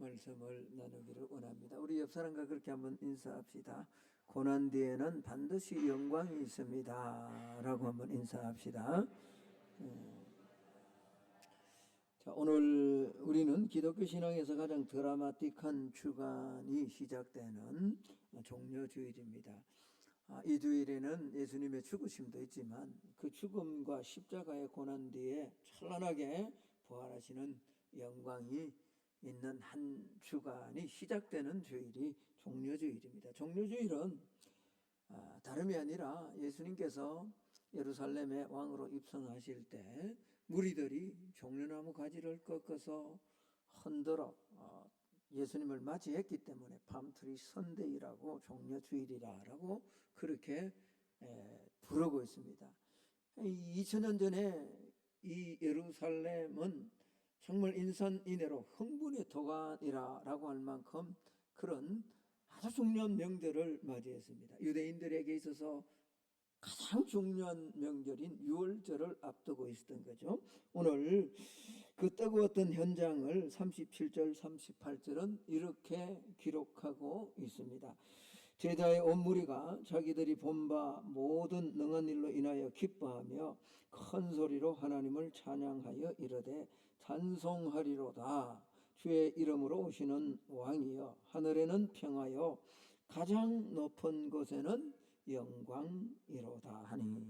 말씀을 나누기를 원합니다. 우리 옆 사람과 그렇게 한번 인사합시다. 고난 뒤에는 반드시 영광이 있습니다 라고 한번 인사합시다. 자, 오늘 우리는 기독교 신앙에서 가장 드라마틱한 주간이 시작되는 종려주일입니다. 이 주일에는 예수님의 죽으심도 있지만 그 죽음과 십자가의 고난 뒤에 찬란하게 부활하시는 영광이 있는 한 주간이 시작되는 주일이 종려주일입니다. 종려주일은 다름이 아니라 예수님께서 예루살렘에 왕으로 입성하실 때 무리들이 종려나무 가지를 꺾어서 흔들어 예수님을 맞이했기 때문에 팜트리 선데이라고 종려주일이라고 그렇게 부르고 있습니다. 2000년 전에 이 예루살렘은 정말 인산인해로 흥분의 도가니라고 할 만큼 그런 아주 중요한 명절을 맞이했습니다. 유대인들에게 있어서 가장 중요한 명절인 유월절을 앞두고 있었던 거죠. 오늘 그 뜨거웠던 현장을 37절 38절은 이렇게 기록하고 있습니다. 제자의 온 무리가 자기들이 본 바 모든 능한 일로 인하여 기뻐하며 큰 소리로 하나님을 찬양하여 이르되 찬송하리로다. 주의 이름으로 오시는 왕이여, 하늘에는 평하여 가장 높은 곳에는 영광이로다 하니.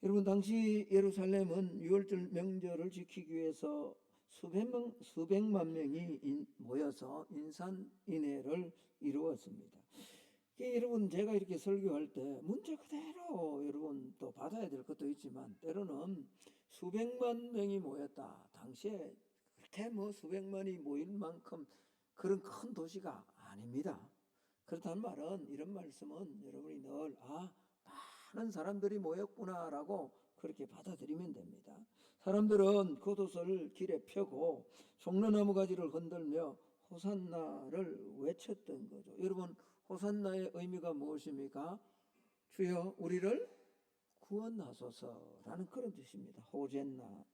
여러분, 당시 예루살렘은 유월절 명절을 지키기 위해서 수백만 명이 모여서 인산인해를 이루었습니다. 여러분, 제가 이렇게 설교할 때 문제 그대로 여러분 또 받아야 될 것도 있지만 때로는 수백만 명이 모였다. 당시에 그렇게 수백만이 모일 만큼 그런 큰 도시가 아닙니다. 그렇다는 말은, 이런 말씀은 여러분이 늘 많은 사람들이 모였구나라고 그렇게 받아들이면 됩니다. 사람들은 겉옷을 길에 펴고 종려나무 가지를 흔들며 호산나를 외쳤던 거죠. 여러분, 호산나의 의미가 무엇입니까? 주여 우리를 구원하소서라는 그런 뜻입니다. 호젠나.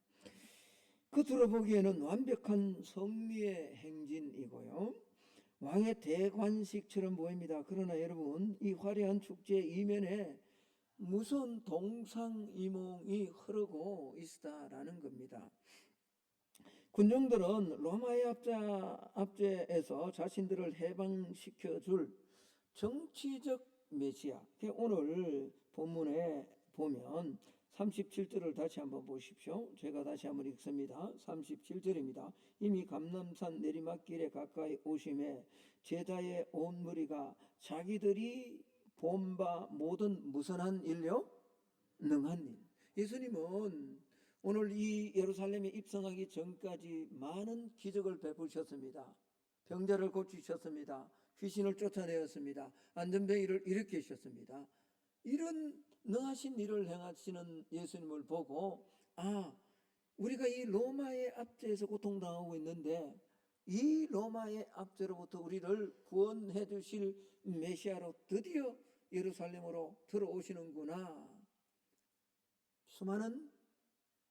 겉으로 보기에는 완벽한 성리의 행진이고요, 왕의 대관식처럼 보입니다. 그러나 여러분, 이 화려한 축제 이면에 무서운 동상이몽이 흐르고 있다라는 겁니다. 군중들은 로마의 압제에서 자신들을 해방시켜줄 정치적 메시아, 오늘 본문에 보면 37절을 다시 한번 보십시오. 제가 다시 한번 읽습니다. 37절입니다. 이미 감람산 내리막길에 가까이 오심에 제자의 온 무리가 자기들이 본 바 모든 무슨 한 일요? 능한 일. 예수님은 오늘 이 예루살렘에 입성하기 전까지 많은 기적을 베푸셨습니다. 병자를 고치셨습니다. 귀신을 쫓아내었습니다. 안전병이를 일으키셨습니다. 이런 능하신 일을 행하시는 예수님을 보고 우리가 이 로마의 압제에서 고통당하고 있는데 이 로마의 압제로부터 우리를 구원해 주실 메시아로 드디어 예루살렘으로 들어오시는구나. 수많은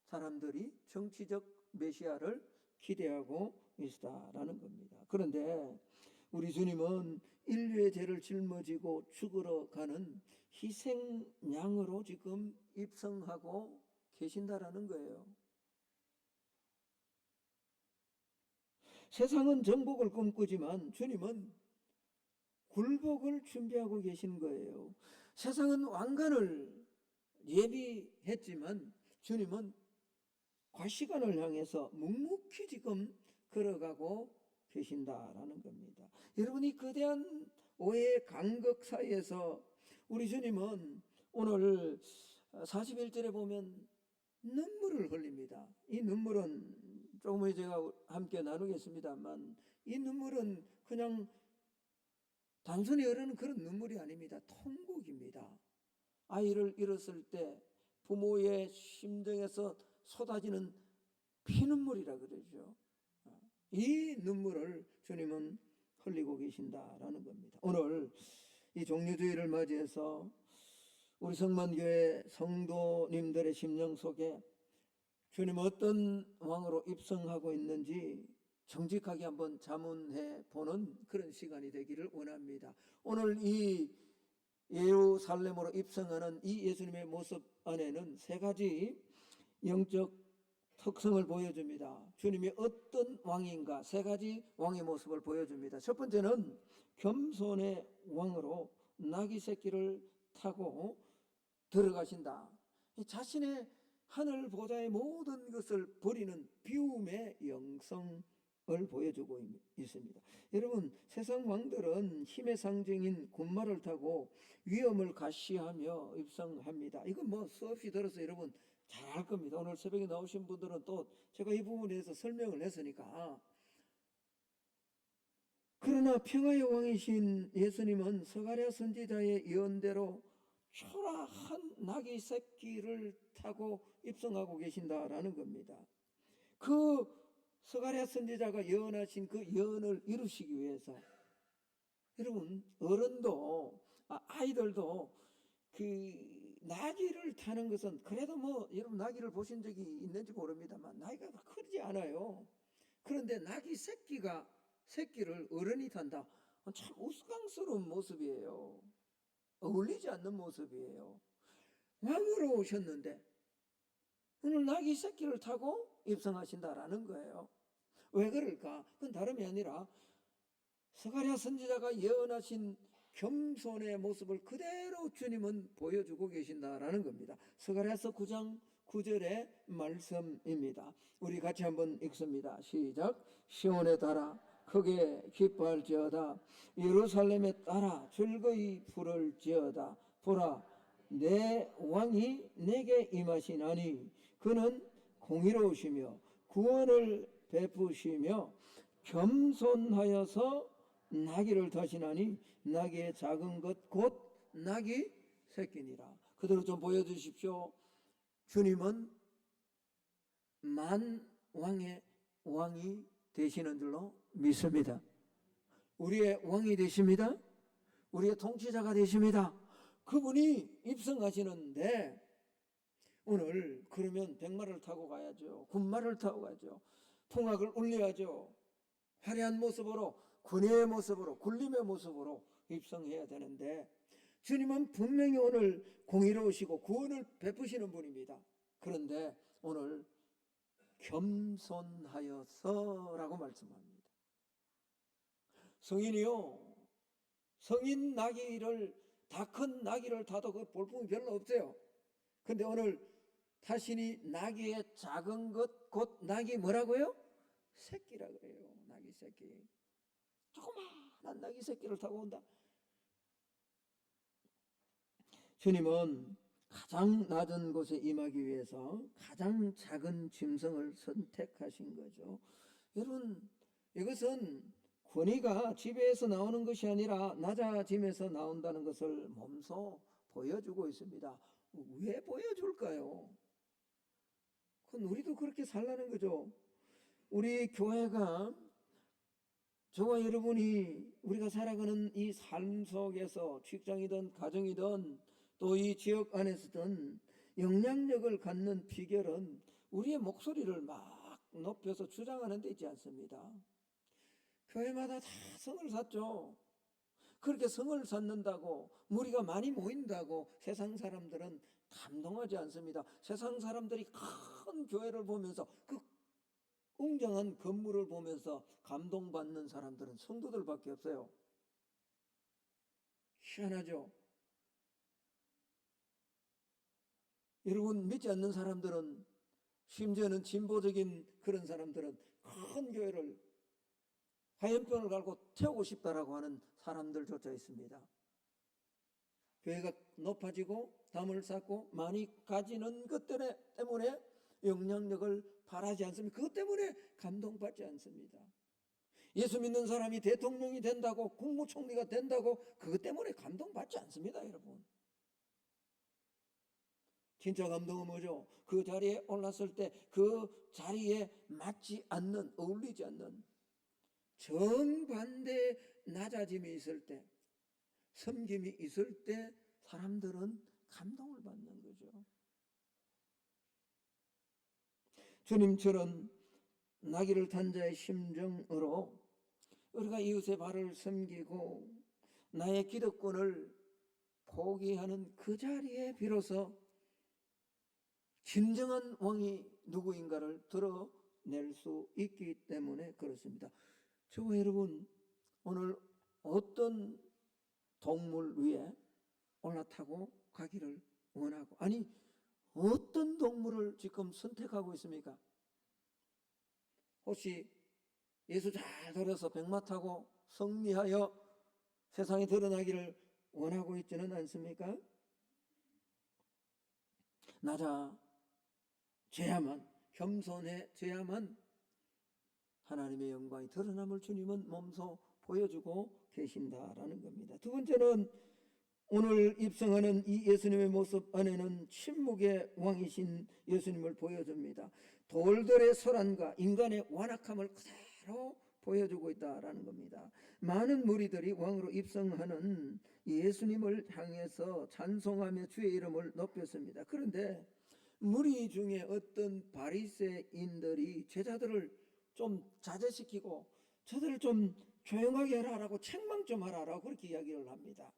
사람들이 정치적 메시아를 기대하고 있다라는 겁니다. 그런데 우리 주님은 인류의 죄를 짊어지고 죽으러 가는 희생양으로 지금 입성하고 계신다라는 거예요. 세상은 정복을 꿈꾸지만 주님은 굴복을 준비하고 계신 거예요. 세상은 왕관을 예비했지만 주님은 과시관을 향해서 묵묵히 지금 걸어가고 계신다라는 겁니다. 여러분, 이 거대한 오해의 간극 사이에서 우리 주님은 오늘 41절에 보면 눈물을 흘립니다. 이 눈물은 조금 후에 제가 함께 나누겠습니다만 이 눈물은 그냥 단순히 흐르는 그런 눈물이 아닙니다. 통곡입니다. 아이를 잃었을 때 부모의 심정에서 쏟아지는 피눈물이라 그러죠. 이 눈물을 주님은 흘리고 계신다라는 겁니다. 오늘 이 종려주일을 맞이해서 우리 성만교회 성도님들의 심령 속에 주님 어떤 왕으로 입성하고 있는지 정직하게 한번 자문해 보는 그런 시간이 되기를 원합니다. 오늘 이 예루살렘으로 입성하는 이 예수님의 모습 안에는 세 가지 영적 특성을 보여줍니다. 주님이 어떤 왕인가 세 가지 왕의 모습을 보여줍니다. 첫 번째는 겸손의 왕으로 나귀 새끼를 타고 들어가신다. 자신의 하늘 보좌의 모든 것을 버리는 비움의 영성을 보여주고 있습니다. 여러분, 세상 왕들은 힘의 상징인 군마를 타고 위엄을 가시하며 입성합니다. 이건 뭐 수없이 들어서 여러분 잘 알 겁니다. 오늘 새벽에 나오신 분들은 또 제가 이 부분에 대해서 설명을 했으니까. 그러나 평화의 왕이신 예수님은 스가랴 선지자의 예언대로 초라한 나귀 새끼를 타고 입성하고 계신다라는 겁니다. 그 스가랴 선지자가 예언하신 그 예언을 이루시기 위해서 여러분 어른도 아이들도 그 나귀를 타는 것은 그래도 뭐 여러분 나귀를 보신 적이 있는지 모릅니다만 나이가 크지 않아요. 그런데 나귀 새끼를 어른이 탄다. 참 우스꽝스러운 모습이에요. 어울리지 않는 모습이에요. 왕으로 오셨는데 오늘 나귀 새끼를 타고 입성하신다라는 거예요. 왜 그럴까? 그건 다름이 아니라 스가랴 선지자가 예언하신 겸손의 모습을 그대로 주님은 보여주고 계신다라는 겁니다. 스가랴서 9장 9절의 말씀입니다. 우리 같이 한번 읽습니다. 시작. 시온에 따라 크게 기뻐할지어다. 예루살렘에 따라 즐거이 부를지어다. 보라, 내 왕이 내게 임하시나니 그는 공의로우시며 구원을 베푸시며 겸손하여서 나귀를 타시나니 나귀의 작은 것 곧 나귀 새끼니라. 그대로 좀 보여주십시오. 주님은 만왕의 왕이 되시는 줄로 믿습니다. 우리의 왕이 되십니다. 우리의 통치자가 되십니다. 그분이 입성하시는데 오늘 그러면 백마를 타고 가야죠. 군마를 타고 가죠. 풍악을 울려야죠. 화려한 모습으로, 군의 모습으로, 굴림의 모습으로 입성해야 되는데 주님은 분명히 오늘 공의로우시고 구원을 베푸시는 분입니다. 그런데 오늘 겸손하여서라고 말씀합니다. 성인이요, 성인 나귀를 다 큰 나귀를 타도 그 볼품이 별로 없어요. 근데 오늘 타시니 나귀의 작은 것 곧 나귀 뭐라고요? 새끼라 그래요. 나귀 새끼. 조그마한 나귀 새끼를 타고 온다. 주님은 가장 낮은 곳에 임하기 위해서 가장 작은 짐승을 선택하신 거죠. 여러분, 이것은 권위가 지배에서 나오는 것이 아니라 낮아짐에서 나온다는 것을 몸소 보여주고 있습니다. 왜 보여줄까요? 그건 우리도 그렇게 살라는 거죠. 우리 교회가 저와 여러분이 우리가 살아가는 이 삶 속에서 직장이든 가정이든 또 이 지역 안에서든 영향력을 갖는 비결은 우리의 목소리를 막 높여서 주장하는 데 있지 않습니다. 교회마다 다 성을 샀죠. 그렇게 성을 쌓는다고 무리가 많이 모인다고 세상 사람들은 감동하지 않습니다. 세상 사람들이 큰 교회를 보면서 그 웅장한 건물을 보면서 감동받는 사람들은 성도들밖에 없어요. 희한하죠. 여러분, 믿지 않는 사람들은, 심지어는 진보적인 그런 사람들은 큰 교회를 화염병을 갈고 태우고 싶다라고 하는 사람들조차 있습니다. 교회가 높아지고 담을 쌓고 많이 가지는 것 때문에 영향력을 바라지 않습니다. 그것 때문에 감동받지 않습니다. 예수 믿는 사람이 대통령이 된다고, 국무총리가 된다고 그것 때문에 감동받지 않습니다, 여러분. 진짜 감동은 뭐죠? 그 자리에 올랐을 때 그 자리에 맞지 않는, 어울리지 않는 정반대의 낮아짐이 있을 때, 섬김이 있을 때 사람들은 감동을 받는 거죠. 주님처럼 나귀를 탄 자의 심정으로 우리가 이웃의 발을 섬기고 나의 기득권을 포기하는 그 자리에 비로소 진정한 왕이 누구인가를 드러낼 수 있기 때문에 그렇습니다. 저와 여러분, 오늘 어떤 동물 위에 올라타고 가기를 원하고, 아니 어떤 동물을 지금 선택하고 있습니까? 혹시 예수 잘 들어서 백마 타고 승리하여 세상에 드러나기를 원하고 있지는 않습니까? 낮아져야만, 겸손해져야만 하나님의 영광이 드러남을 주님은 몸소 보여주고 계신다라는 겁니다. 두 번째는 오늘 입성하는 이 예수님의 모습 안에는 침묵의 왕이신 예수님을 보여줍니다. 돌들의 소란과 인간의 완악함을 그대로 보여주고 있다라는 겁니다. 많은 무리들이 왕으로 입성하는 예수님을 향해서 찬송하며 주의 이름을 높였습니다. 그런데 무리 중에 어떤 바리새인들이 제자들을 좀 자제시키고 저들을 좀 조용하게 하라고, 책망 좀 하라고 그렇게 이야기를 합니다.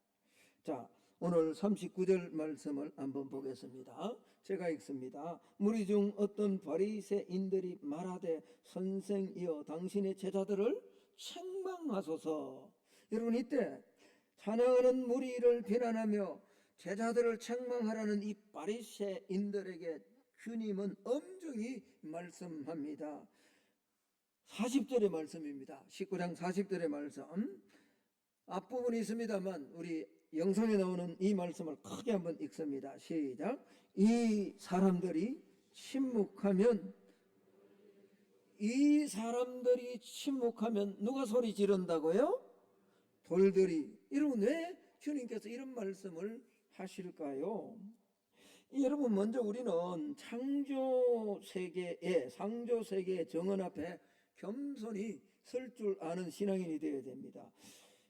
자, 오늘 39절 말씀을 한번 보겠습니다. 제가 읽습니다. 무리 중 어떤 바리새인들이 말하되 선생이여 당신의 제자들을 책망하소서. 여러분, 이때 찬양하는 무리를 비난하며 제자들을 책망하라는 이 바리새인들에게 주님은 엄중히 말씀합니다. 40절의 말씀입니다. 19장 40절의 말씀, 앞부분이 있습니다만 우리 영상에 나오는 이 말씀을 크게 한번 읽습니다. 시작. 이 사람들이 침묵하면 누가 소리 지른다고요? 돌들이. 여러분, 왜 주님께서 이런 말씀을 하실까요? 여러분, 먼저 우리는 상조 세계의 정언 앞에 겸손히 설 줄 아는 신앙인이 되어야 됩니다.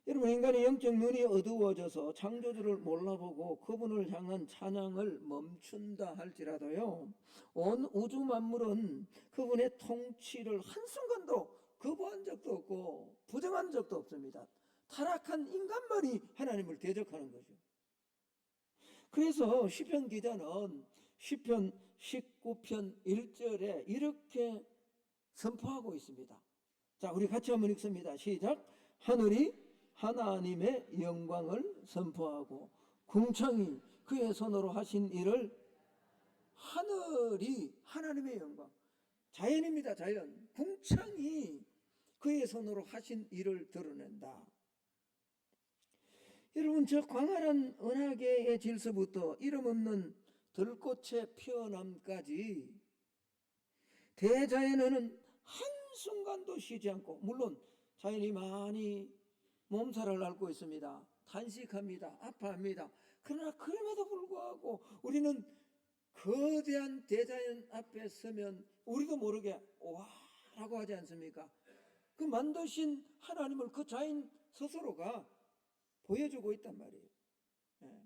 여러분, 인간의 영적 눈이 어두워져서 창조주를 몰라보고 그분을 향한 찬양을 멈춘다 할지라도요, 온 우주 만물은 그분의 통치를 한순간도 거부한 적도 없고 부정한 적도 없습니다. 타락한 인간만이 하나님을 대적하는 거죠. 그래서 시편 기자는 시편 19편 1절에 이렇게 선포하고 있습니다. 자, 우리 같이 한번 읽습니다. 시작. 하늘이 하나님의 영광을 선포하고 궁창이 그의 손으로 하신 일을. 하늘이 하나님의 영광, 자연입니다. 자연. 궁창이 그의 손으로 하신 일을 드러낸다. 여러분, 저 광활한 은하계의 질서부터 이름 없는 들꽃의 피어남까지 대자연은 한순간도 쉬지 않고, 물론 자연이 많이 몸살을 앓고 있습니다. 단식합니다. 아파합니다. 그러나 그럼에도 불구하고 우리는 거대한 대자연 앞에 서면 우리도 모르게 와라고 하지 않습니까? 그 만드신 하나님을 그 자연 스스로가 보여주고 있단 말이에요. 네.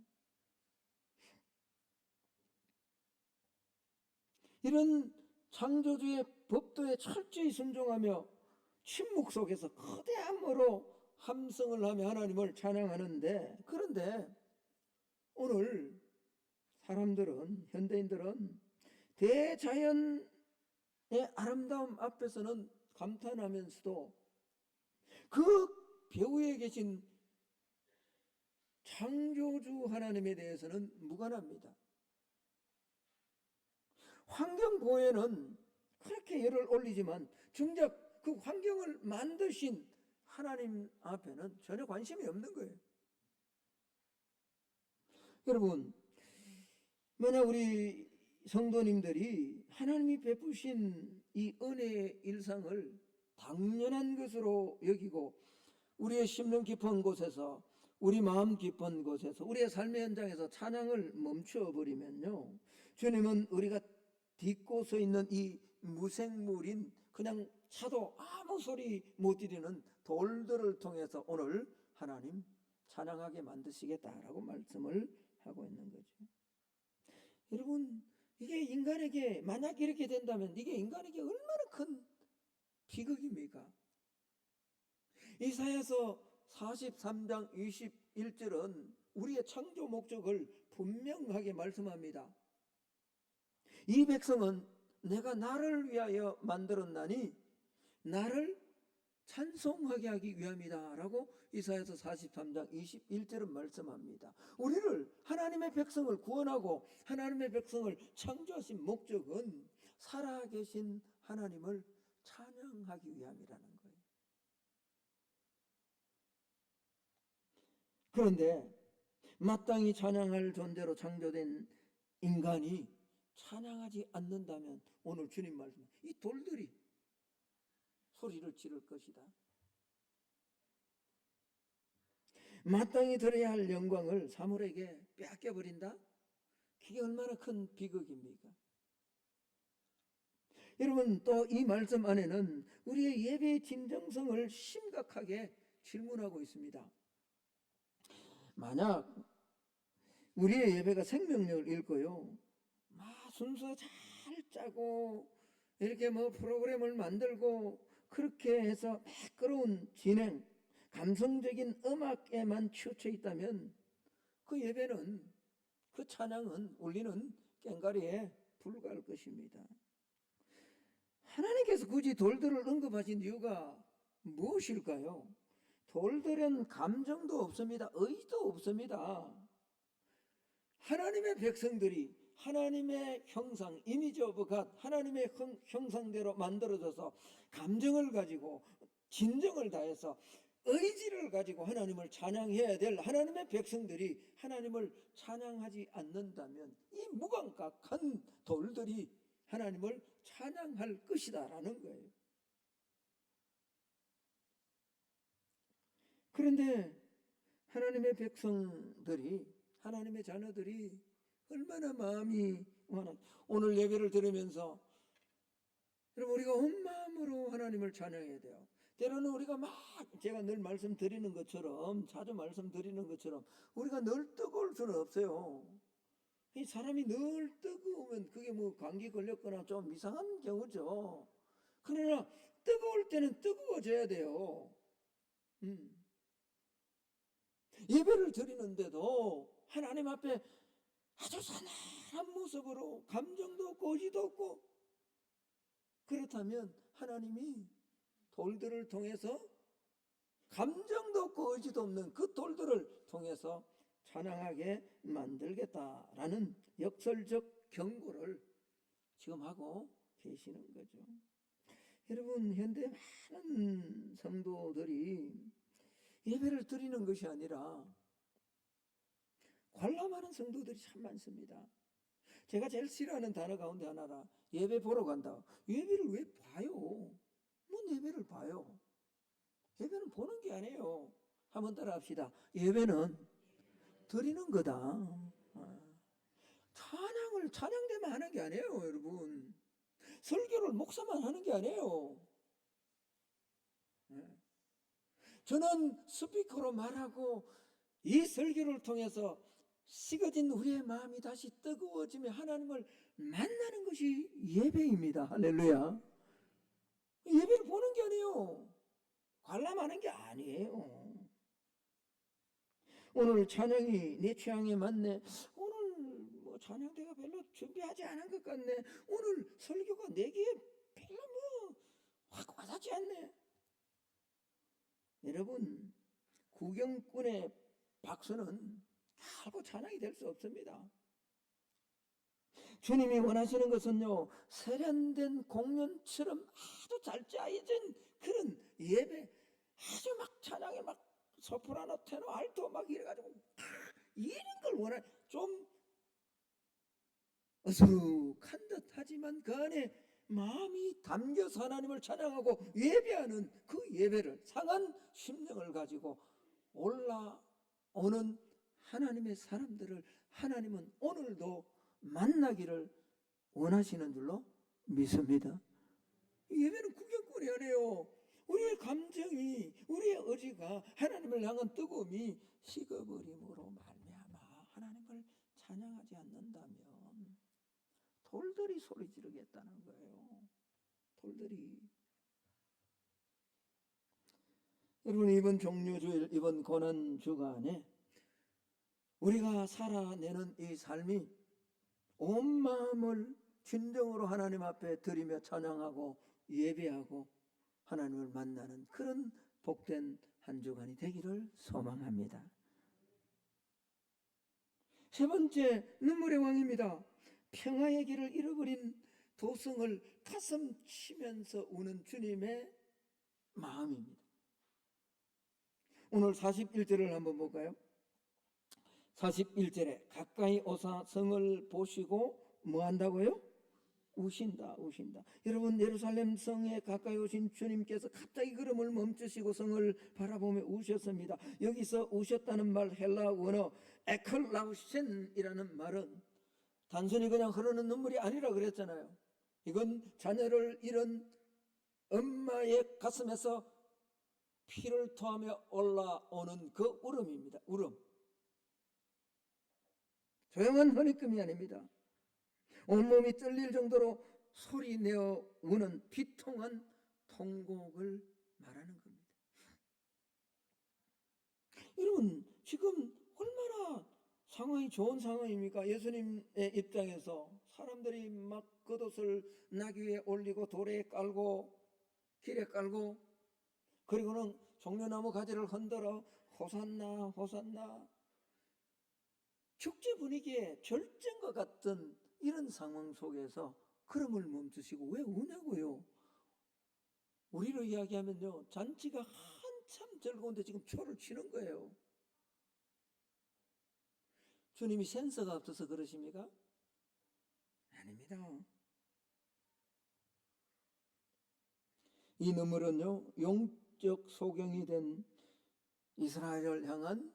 이런 창조주의 법도에 철저히 순종하며 침묵 속에서 거대함으로 함성을 하며 하나님을 찬양하는데, 그런데 오늘 현대인들은 대자연의 아름다움 앞에서는 감탄하면서도 그 배후에 계신 창조주 하나님에 대해서는 무관합니다. 환경 보호에는 그렇게 열을 올리지만 정작 그 환경을 만드신 하나님 앞에는 전혀 관심이 없는 거예요. 여러분, 만약 우리 성도님들이 하나님이 베푸신 이 은혜의 일상을 당연한 것으로 여기고 우리의 심령 깊은 곳에서, 우리 마음 깊은 곳에서, 우리의 삶의 현장에서 찬양을 멈춰버리면요, 주님은 우리가 딛고 서 있는 이 무생물인, 그냥 차도 아무 소리 못 지르는 돌들을 통해서 오늘 하나님 찬양하게 만드시겠다라고 말씀을 하고 있는 거죠. 여러분, 이게 인간에게 만약 이렇게 된다면 이게 인간에게 얼마나 큰 비극입니까? 이사야서 43장 21절은 우리의 창조 목적을 분명하게 말씀합니다. 이 백성은 내가 나를 위하여 만들었나니 나를 찬송하게 하기 위함이다 라고 이사야서 43장 21절은 말씀합니다. 우리를, 하나님의 백성을 구원하고 하나님의 백성을 창조하신 목적은 살아계신 하나님을 찬양하기 위함이라는 거예요. 그런데 마땅히 찬양할 존재로 창조된 인간이 찬양하지 않는다면 오늘 주님 말씀, 이 돌들이 소리를 지를 것이다. 마땅히 드려야 할 영광을 사물에게 빼앗겨버린다? 그게 얼마나 큰 비극입니까? 여러분, 또 이 말씀 안에는 우리의 예배의 진정성을 심각하게 질문하고 있습니다. 만약 우리의 예배가 생명력을 잃고요, 순서 잘 짜고 이렇게 프로그램을 만들고 그렇게 해서 매끄러운 진행, 감성적인 음악에만 치우쳐 있다면 그 예배는, 그 찬양은, 울리는 꽹과리에 불과할 것입니다. 하나님께서 굳이 돌들을 언급하신 이유가 무엇일까요? 돌들은 감정도 없습니다. 의도 없습니다. 하나님의 백성들이 하나님의 형상, 이미지 오브 갓, 하나님의 형상대로 만들어져서 감정을 가지고 진정을 다해서 의지를 가지고 하나님을 찬양해야 될 하나님의 백성들이 하나님을 찬양하지 않는다면 이 무감각한 돌들이 하나님을 찬양할 것이다 라는 거예요. 그런데 하나님의 백성들이, 하나님의 자녀들이 얼마나 마음이 원한, 오늘 예배를 들으면서 여러분, 우리가 온 마음으로 하나님을 찬양해야 돼요. 때로는 우리가 제가 늘 말씀드리는 것처럼, 자주 말씀드리는 것처럼 우리가 늘 뜨거울 수는 없어요. 이 사람이 늘 뜨거우면 그게 감기 걸렸거나 좀 이상한 경우죠. 그러나 뜨거울 때는 뜨거워져야 돼요. 예배를 드리는데도 하나님 앞에 아주 사나운 모습으로 감정도 없고 의지도 없고, 그렇다면 하나님이 돌들을 통해서, 감정도 없고 의지도 없는 그 돌들을 통해서 찬양하게 만들겠다라는 역설적 경고를 지금 하고 계시는 거죠. 여러분, 현대 많은 성도들이 예배를 드리는 것이 아니라 관람하는 성도들이 참 많습니다. 제가 제일 싫어하는 단어 가운데 하나라, 예배 보러 간다. 예배를 왜 봐요? 뭔 예배를 봐요? 예배는 보는 게 아니에요. 한번 따라 합시다. 예배는 드리는 거다. 찬양을 찬양대만 하는 게 아니에요, 여러분. 설교를 목사만 하는 게 아니에요. 저는 스피커로 말하고 이 설교를 통해서 식어진 우리의 마음이 다시 뜨거워지며 하나님을 만나는 것이 예배입니다. 할렐루야. 예배를 보는 게 아니에요. 관람하는 게 아니에요. 오늘 찬양이 내 취향에 맞네. 오늘 찬양대가 별로 준비하지 않은 것 같네. 오늘 설교가 내게 별로 확 와닿지 않네. 여러분, 구경꾼의 박수는 결코 찬양이 될 수 없습니다. 주님이 원하시는 것은요, 세련된 공연처럼 아주 잘 짜여진 그런 예배, 아주 찬양에 소프라노, 테너, 알토 이래가지고 이런 걸 좀 어수룩한 듯 하지만 그 안에 마음이 담겨서 하나님을 찬양하고 예배하는 그 예배를, 상한 심령을 가지고 올라오는 하나님의 사람들을 하나님은 오늘도 만나기를 원하시는 줄로 믿습니다. 예배는 구경꾼이 아니에요. 우리의 감정이, 우리의 의지가, 하나님을 향한 뜨거움이 식어버림으로 말미암아 하나님을 찬양하지 않는다면 돌들이 소리 지르겠다는 거예요. 돌들이. 여러분, 이번 종료주일, 이번 고난 주간에 우리가 살아내는 이 삶이 온 마음을 진정으로 하나님 앞에 드리며 찬양하고 예배하고 하나님을 만나는 그런 복된 한 주간이 되기를 소망합니다. 세 번째, 눈물의 왕입니다. 평화의 길을 잃어버린 도성을 가슴 치면서 우는 주님의 마음입니다. 오늘 41절을 한번 볼까요? 41절에 가까이 오사 성을 보시고 뭐 한다고요? 우신다. 여러분, 예루살렘 성에 가까이 오신 주님께서 갑자기 걸음을 멈추시고 성을 바라보며 우셨습니다. 여기서 우셨다는 말, 헬라 원어 에클라우신이라는 말은 단순히 그냥 흐르는 눈물이 아니라 그랬잖아요. 이건 자녀를 잃은 엄마의 가슴에서 피를 토하며 올라오는 그 울음입니다. 울음. 조용한 허니금이 아닙니다. 온몸이 떨릴 정도로 소리내어 우는 비통한 통곡을 말하는 겁니다. 여러분, 지금 얼마나 상황이 좋은 상황입니까? 예수님의 입장에서 사람들이 막 겉옷을 나귀 위에 올리고 돌에 깔고 길에 깔고, 그리고는 종려나무 가지를 흔들어 호산나 호산나, 축제 분위기에 절정과 같은 이런 상황 속에서 걸음을 멈추시고 왜 우냐고요? 우리로 이야기하면요, 잔치가 한참 즐거운데 지금 초를 치는 거예요. 주님이 센서가 없어서 그러십니까? 아닙니다. 이 눈물은요, 영적 소경이 된 이스라엘을 향한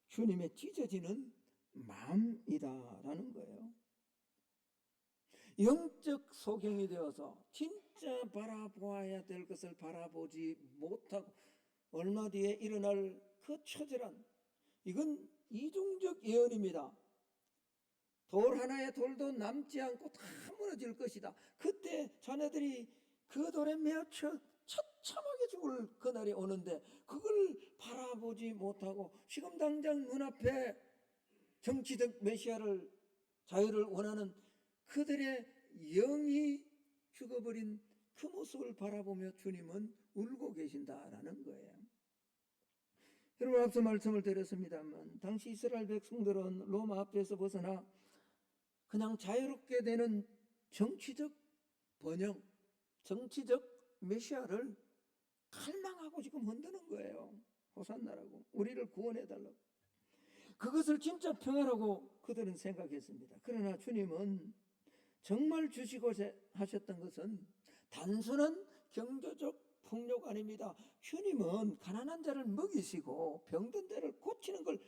주님의 찢어지는 마음이다라는 거예요. 영적 소경이 되어서 진짜 바라보아야 될 것을 바라보지 못하고 얼마 뒤에 일어날 그 처절한, 이건 이중적 예언입니다. 돌 하나의 돌도 남지 않고 다 무너질 것이다. 그때 자네들이 그 돌에 매어 처참하게 죽을 그날이 오는데 그걸 바라보지 못하고 지금 당장 눈앞에 정치적 메시아를, 자유를 원하는 그들의 영이 죽어버린 그 모습을 바라보며 주님은 울고 계신다라는 거예요. 여러분, 앞서 말씀을 드렸습니다만 당시 이스라엘 백성들은 로마 앞에서 벗어나 그냥 자유롭게 되는 정치적 번영, 정치적 메시아를 갈망하고 지금 흔드는 거예요. 호산나라고, 우리를 구원해달라고. 그것을 진짜 평화라고 그들은 생각했습니다. 그러나 주님은 정말 주시고자 하셨던 것은 단순한 경제적 풍요가 아닙니다. 주님은 가난한 자를 먹이시고 병든 데를 고치는 걸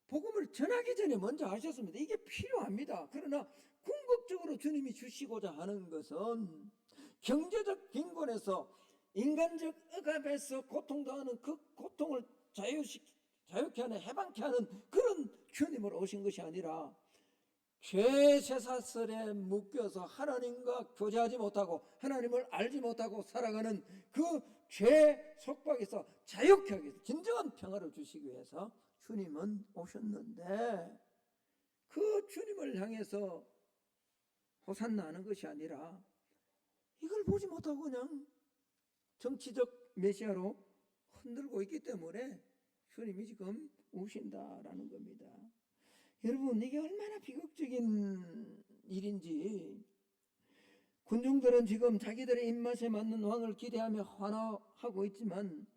복음을 전하기 전에 먼저 하셨습니다. 이게 필요합니다. 그러나 궁극적으로 주님이 주시고자 하는 것은 경제적 빈곤에서 인간적 억압에서 고통당하는 그 고통을 자유케 하는, 해방케 하는 그런 주님으로 오신 것이 아니라 죄세사슬에 묶여서 하나님과 교제하지 못하고 하나님을 알지 못하고 살아가는 그 죄 속박에서 자유케 하기 위해서, 진정한 평화를 주시기 위해서 주님은 오셨는데, 그 주님을 향해서 호산나 하는 것이 아니라 이걸 보지 못하고 그냥 정치적 메시아로 흔들고 있기 때문에 주님이 지금 우신다라는 겁니다. 여러분, 이게 얼마나 비극적인 일인지. 군중들은 지금 자기들의 입맛에 맞는 왕을 기대하며 환호하고 있지만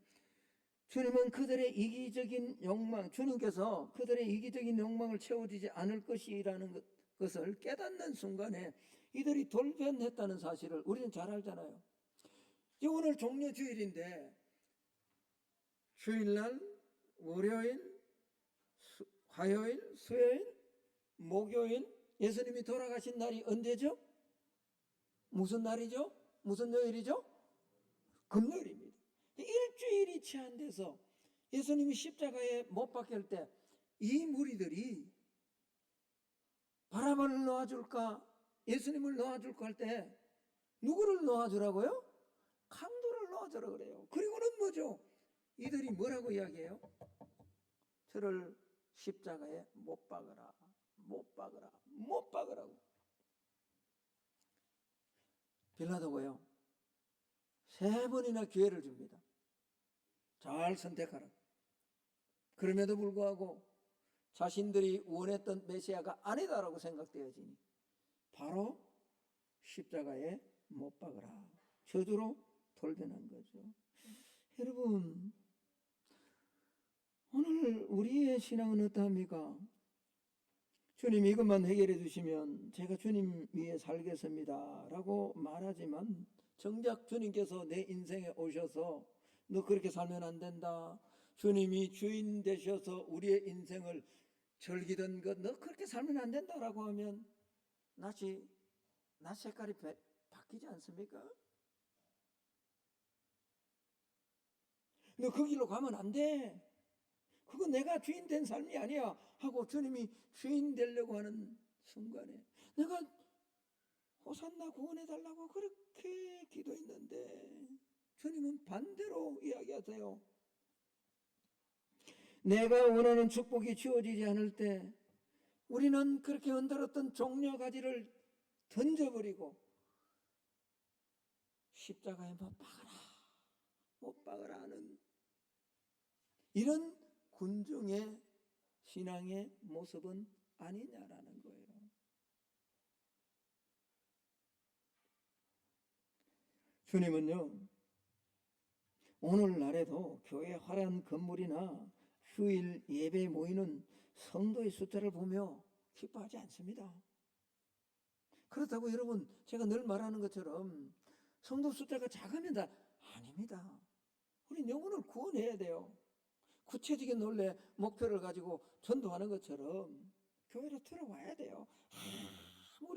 주님은 그들의 이기적인 욕망, 주님께서 그들의 이기적인 욕망을 채워주지 않을 것이라는 것을 깨닫는 순간에 이들이 돌변했다는 사실을 우리는 잘 알잖아요. 오늘 종료주일인데 주일날, 월요일, 화요일, 수요일, 목요일, 예수님이 돌아가신 날이 언제죠? 무슨 날이죠? 무슨 요일이죠? 금요일입니다. 일주일이 채 안 돼서 예수님이 십자가에 못 박힐 때 이 무리들이 바라바를 놓아줄까, 예수님을 놓아줄까 할 때 누구를 놓아주라고요? 강도를 놓아주라 그래요. 그리고는 뭐죠? 이들이 뭐라고 이야기해요? 저를 십자가에 못 박으라, 못 박으라, 못 박으라고. 빌라도가요 3번이나 기회를 줍니다. 잘 선택하라. 그럼에도 불구하고 자신들이 원했던 메시아가 아니다라고 생각되어지니 바로 십자가에 못 박으라, 저주로 돌변한 거죠. 여러분, 오늘 우리의 신앙은 어떠합니까? 주님 이것만 해결해 주시면 제가 주님 위에 살겠습니다 라고 말하지만 정작 주님께서 내 인생에 오셔서 너 그렇게 살면 안 된다, 주님이 주인 되셔서 우리의 인생을 즐기던 것 너 그렇게 살면 안 된다라고 하면 낯 색깔이 바뀌지 않습니까? 너 그 길로 가면 안 돼, 그거 내가 주인 된 삶이 아니야 하고 주님이 주인 되려고 하는 순간에 내가 호산나 구원해달라고 그렇게 기도했는데 주님은 반대로 이야기하세요. 내가 원하는 축복이 주어지지 않을 때 우리는 그렇게 흔들었던 종려 가지를 던져버리고 십자가에 못 박아라, 못 박아라 하는 이런 군중의 신앙의 모습은 아니냐라는 거예요. 주님은요 오늘날에도 교회 화려한 건물이나 휴일 예배에 모이는 성도의 숫자를 보며 기뻐하지 않습니다. 그렇다고 여러분 제가 늘 말하는 것처럼 성도 숫자가 작으면 다 아닙니다. 우리 영혼을 구원해야 돼요. 구체적인 논리 목표를 가지고 전도하는 것처럼 교회로 들어와야 돼요.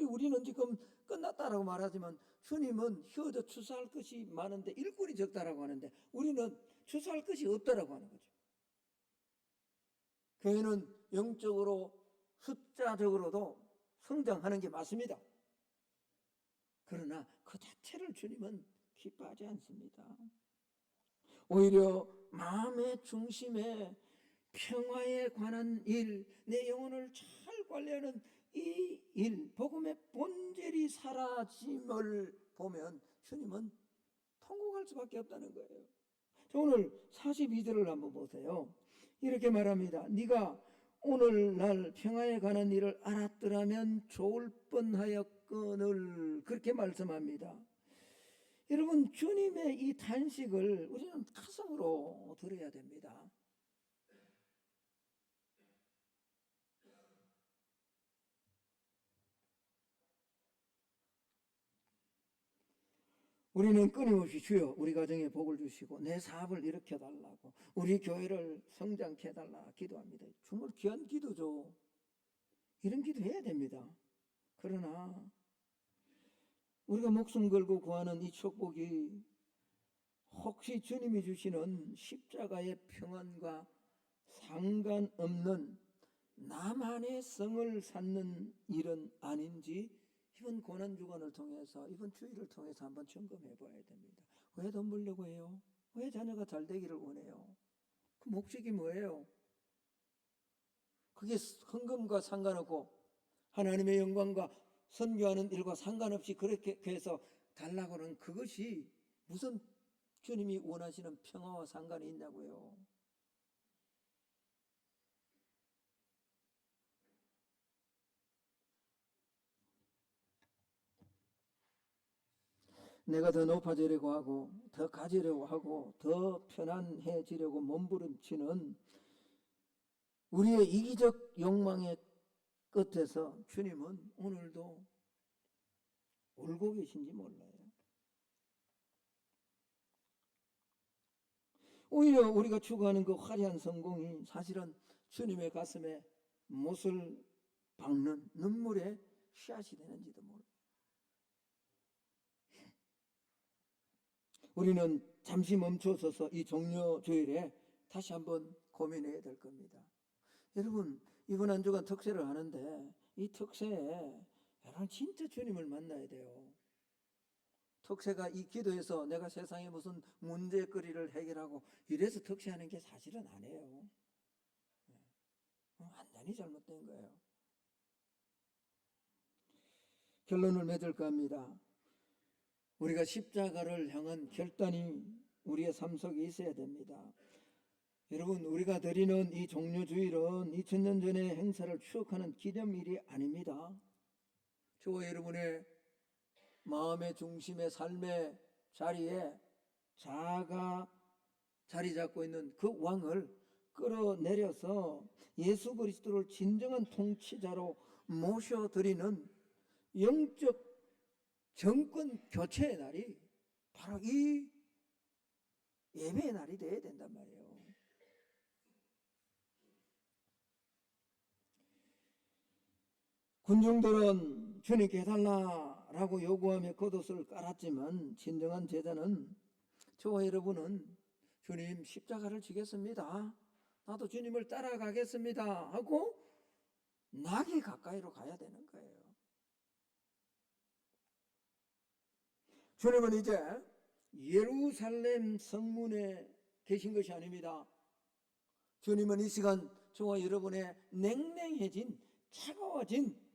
우리는 지금 끝났다라고 말하지만 주님은 휘어져 추수할 것이 많은데 일꾼이 적다라고 하는데 우리는 추수할 것이 없다라고 하는 거죠. 교회는 영적으로 숫자적으로도 성장하는 게 맞습니다. 그러나 그 자체를 주님은 기뻐하지 않습니다. 오히려 마음의 중심에 평화에 관한 일, 내 영혼을 잘 관리하는 이 일, 복음의 본질이 사라짐을 보면 주님은 통곡할 수밖에 없다는 거예요. 오늘 42절을 한번 보세요. 이렇게 말합니다. 네가 오늘날 평화에 관한 일을 알았더라면 좋을 뻔하였거늘, 그렇게 말씀합니다. 여러분 주님의 이 탄식을 우리는 가슴으로 들어야 됩니다. 우리는 끊임없이 주여 우리 가정에 복을 주시고 내 사업을 일으켜달라고 우리 교회를 성장케 해달라 기도합니다. 정말 귀한 기도죠. 이런 기도 해야 됩니다. 그러나 우리가 목숨 걸고 구하는 이 축복이 혹시 주님이 주시는 십자가의 평안과 상관없는 나만의 성을 쌓는 일은 아닌지 이번 고난주간을 통해서 이번 주일을 통해서 한번 점검해 봐야 됩니다. 왜 돈 벌려고 해요? 왜 자녀가 잘 되기를 원해요? 그 목적이 뭐예요? 그게 헌금과 상관없고 하나님의 영광과 선교하는 일과 상관없이 그렇게 해서 달라고는 그것이 무슨 주님이 원하시는 평화와 상관이 있냐고요. 내가 더 높아지려고 하고 더 가지려고 하고 더 편안해지려고 몸부림치는 우리의 이기적 욕망의 끝에서 주님은 오늘도 울고 계신지 몰라요. 오히려 우리가 추구하는 그 화려한 성공이 사실은 주님의 가슴에 못을 박는 눈물의 씨앗이 되는지도 몰라요. 우리는 잠시 멈춰서서 이 종려 주일에 다시 한번 고민해야 될 겁니다. 여러분 이번 한 주간 특세를 하는데 이 특세에 여러분 진짜 주님을 만나야 돼요. 특세가 이 기도에서 내가 세상에 무슨 문제거리를 해결하고 이래서 특세하는 게 사실은 아니에요. 완전히 잘못된 거예요. 결론을 맺을까 합니다. 우리가 십자가를 향한 결단이 우리의 삶 속에 있어야 됩니다. 여러분, 우리가 드리는 이 종료주일은 2000년 전의 행사를 추억하는 기념일이 아닙니다. 저와 여러분의 마음의 중심의 삶의 자리에 자아가 자리 잡고 있는 그 왕을 끌어내려서 예수 그리스도를 진정한 통치자로 모셔드리는 영적 정권 교체의 날이 바로 이 예배의 날이 되어야 된단 말이에요. 군중들은 주님께 해달라라고 요구하며 겉옷을 깔았지만 진정한 제자는 저와 여러분은 주님 십자가를 지겠습니다. 나도 주님을 따라가겠습니다 하고 나기 가까이로 가야 되는 거예요. 주님은 이제 예루살렘 성문에 계신 것이 아닙니다. 주님은 이 시간 저와 여러분의 냉랭해진 차가워진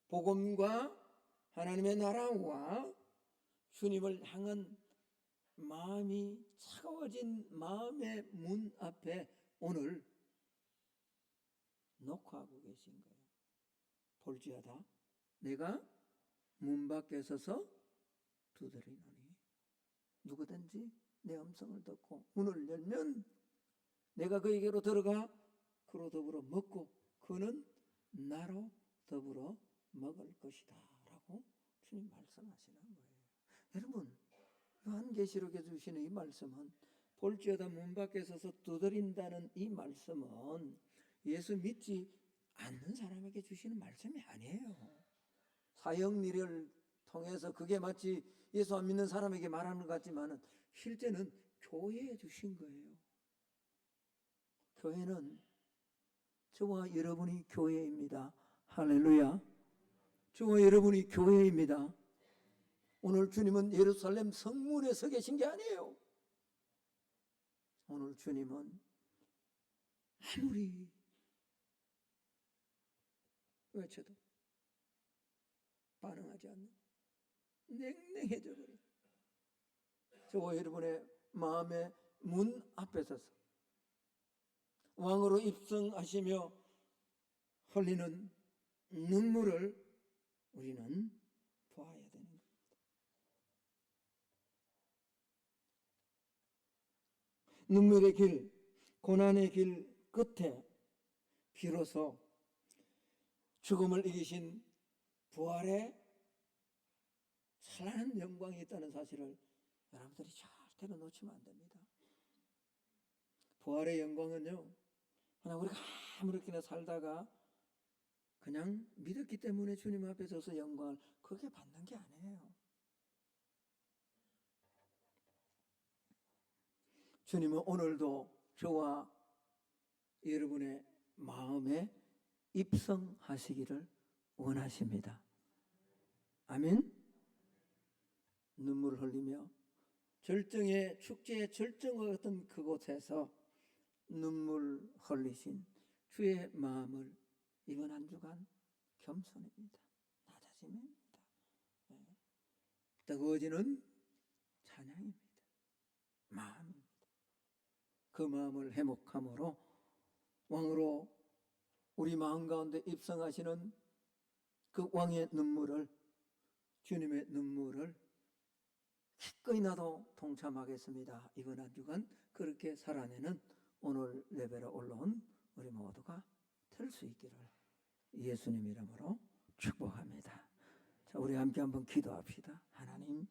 복음과 하나님의 나라와 주님을 향한 마음이 차가워진 마음의 문 앞에 오늘 녹화하고 계신 거예요. 볼지어다 내가 문 밖에 서서 두드리노니 누구든지 내 음성을 듣고 문을 열면 내가 그에게로 들어가 그로 더불어 먹고 그는 나로 더불어 먹을 것이다 라고 주님 말씀하시는 거예요. 여러분, 요한계시록에 주시는 이 말씀은 볼지어다 문 밖에 서서 두드린다는 이 말씀은 예수 믿지 않는 사람에게 주시는 말씀이 아니에요. 사형리를 통해서 그게 마치 예수 안 믿는 사람에게 말하는 것 같지만 실제는 교회에 주신 거예요. 교회는 저와 여러분이 교회입니다. 할렐루야. 저와 여러분이 교회입니다. 오늘 주님은 예루살렘 성문에 서 계신 게 아니에요. 오늘 주님은 아무리 외쳐도 반응하지 않는 냉랭해져 버린 저와 여러분의 마음의 문 앞에 서서 왕으로 입성하시며 흘리는 눈물을 우리는 보아야 되는 겁니다. 눈물의 길, 고난의 길 끝에 비로소 죽음을 이기신 부활의 찬란한 영광이 있다는 사실을 여러분들이 절대로 놓치면 안 됩니다. 부활의 영광은요, 그냥 우리가 아무렇게나 살다가 그냥 믿었기 때문에 주님 앞에 서서 영광을 그렇게 받는 게 아니에요. 주님은 오늘도 저와 여러분의 마음에 입성하시기를 원하십니다. 아멘. 눈물을 흘리며 절정의 축제의 절정과 같은 그곳에서 눈물 흘리신 주의 마음을 이번 한 주간 겸손입니다. 낮아짐입니다. 뜨거워지는 찬양입니다. 마음입니다. 그 마음을 회복함으로 왕으로 우리 마음 가운데 입성하시는 그 왕의 눈물을, 주님의 눈물을 기꺼이 나도 동참하겠습니다. 이번 한 주간 그렇게 살아내는 오늘 예배에 올라온 우리 모두가 될 수 있기를 예수님 이름으로 축복합니다. 자, 우리 함께 한번 기도합시다. 하나님,